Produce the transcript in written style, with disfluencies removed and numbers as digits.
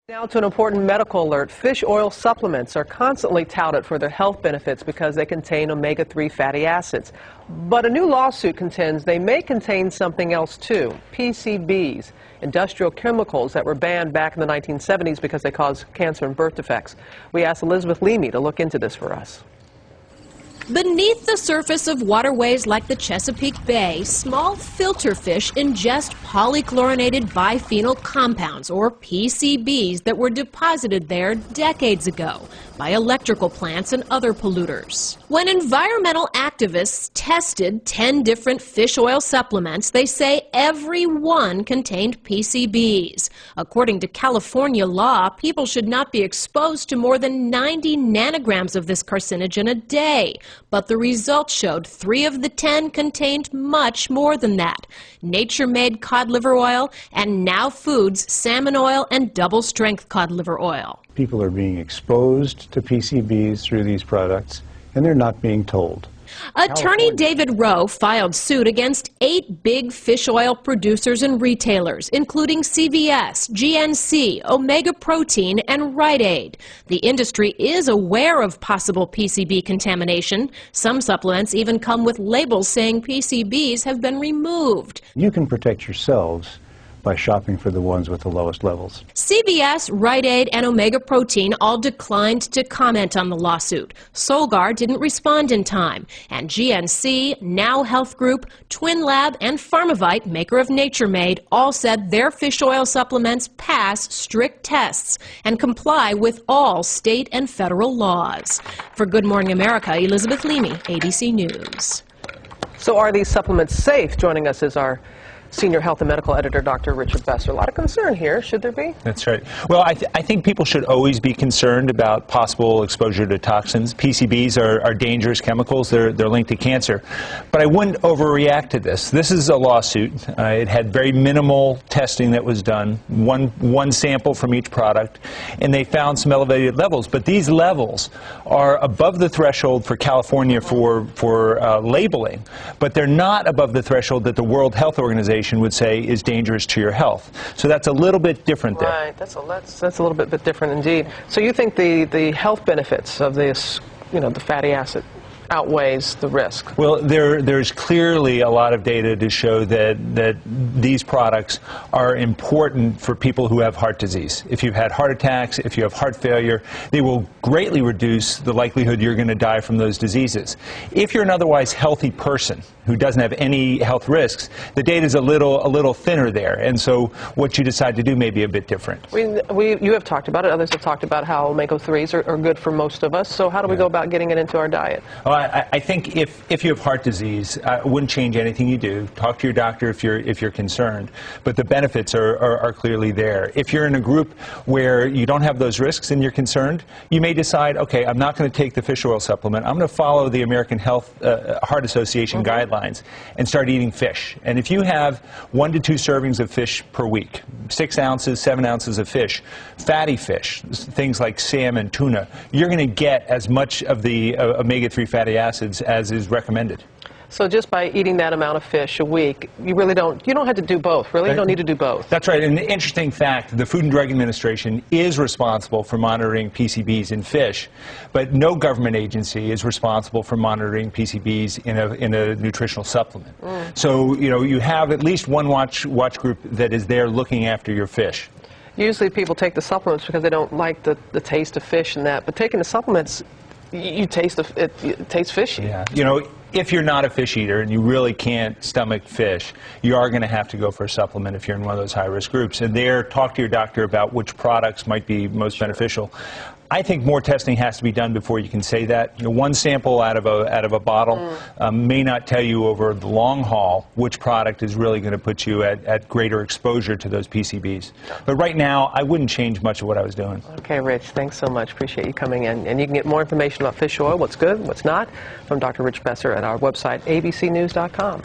Now to an important medical alert. Fish oil supplements are constantly touted for their health benefits because they contain omega-3 fatty acids. But a new lawsuit contends they may contain something else too, PCBs, industrial chemicals that were banned back in the 1970s because they cause cancer and birth defects. We asked Elizabeth Leamy to look into this for us. Beneath the surface of waterways like the Chesapeake Bay, small filter fish ingest polychlorinated biphenyl compounds, or PCBs, that were deposited there decades ago by electrical plants and other polluters. When environmental activists tested 10 different fish oil supplements, they say every one contained PCBs. According to California law, people should not be exposed to more than 90 nanograms of this carcinogen a day. But the results showed 3 of the 10 contained much more than that. Nature-made cod liver oil and Now Foods salmon oil and double-strength cod liver oil. People are being exposed to PCBs through these products, and they're not being told. Attorney David Rowe filed suit against 8 big fish oil producers and retailers, including CVS, GNC, Omega Protein, and Rite Aid. The industry is aware of possible PCB contamination. Some supplements even come with labels saying PCBs have been removed. You can protect yourselves by shopping for the ones with the lowest levels. CVS, Rite Aid, and Omega Protein all declined to comment on the lawsuit. Solgar didn't respond in time, and GNC, Now Health Group, Twin Lab, and Pharmavite, maker of Nature Made, all said their fish oil supplements pass strict tests and comply with all state and federal laws. For Good Morning America, Elizabeth Leamy, ABC News. So are these supplements safe? Joining us is our Senior Health and Medical Editor, Dr. Richard Besser. A lot of concern here. Should there be? That's right. Well, I think people should always be concerned about possible exposure to toxins. PCBs are dangerous chemicals. They're linked to cancer. But I wouldn't overreact to this. This is a lawsuit. It had very minimal testing that was done, one sample from each product, and they found some elevated levels. But these levels are above the threshold for California for labeling, but they're not above the threshold that the World Health Organization would say is dangerous to your health. So that's a little bit different there. Right, that's a little bit different indeed. So you think the health benefits of this, the fatty acid, outweighs the risk? Well, there's clearly a lot of data to show that these products are important for people who have heart disease. If you've had heart attacks, if you have heart failure, they will greatly reduce the likelihood you're going to die from those diseases. If you're an otherwise healthy person who doesn't have any health risks, the data is a little thinner there, and so what you decide to do may be a bit different. You have talked about it. Others have talked about how omega-3s are good for most of us. So how do we go about getting it into our diet? Well, I think if you have heart disease, I wouldn't change anything you do. Talk to your doctor if you're concerned. But the benefits are clearly there. If you're in a group where you don't have those risks and you're concerned, you may decide, okay, I'm not going to take the fish oil supplement. I'm going to follow the American Heart Association guidelines and start eating fish. And if you have 1 to 2 servings of fish per week, 6 ounces, 7 ounces of fish, fatty fish, things like salmon, tuna, you're going to get as much of the omega-3 fatty acids as is recommended. So just by eating that amount of fish a week, you don't have to do both, really? You don't need to do both. That's right. And an interesting fact, the Food and Drug Administration is responsible for monitoring PCBs in fish, but no government agency is responsible for monitoring PCBs in a nutritional supplement. So, you have at least one watch group that is there looking after your fish. Usually people take the supplements because they don't like the taste of fish and that, but taking the supplements, it tastes fishy. Yeah. If you're not a fish eater and you really can't stomach fish, you are going to have to go for a supplement if you're in one of those high-risk groups. And there, talk to your doctor about which products might be most beneficial. I think more testing has to be done before you can say that. One sample out of a bottle may not tell you over the long haul which product is really going to put you at greater exposure to those PCBs. But right now, I wouldn't change much of what I was doing. Okay, Rich, thanks so much. Appreciate you coming in. And you can get more information about fish oil, what's good, what's not, from Dr. Rich Besser at our website, abcnews.com.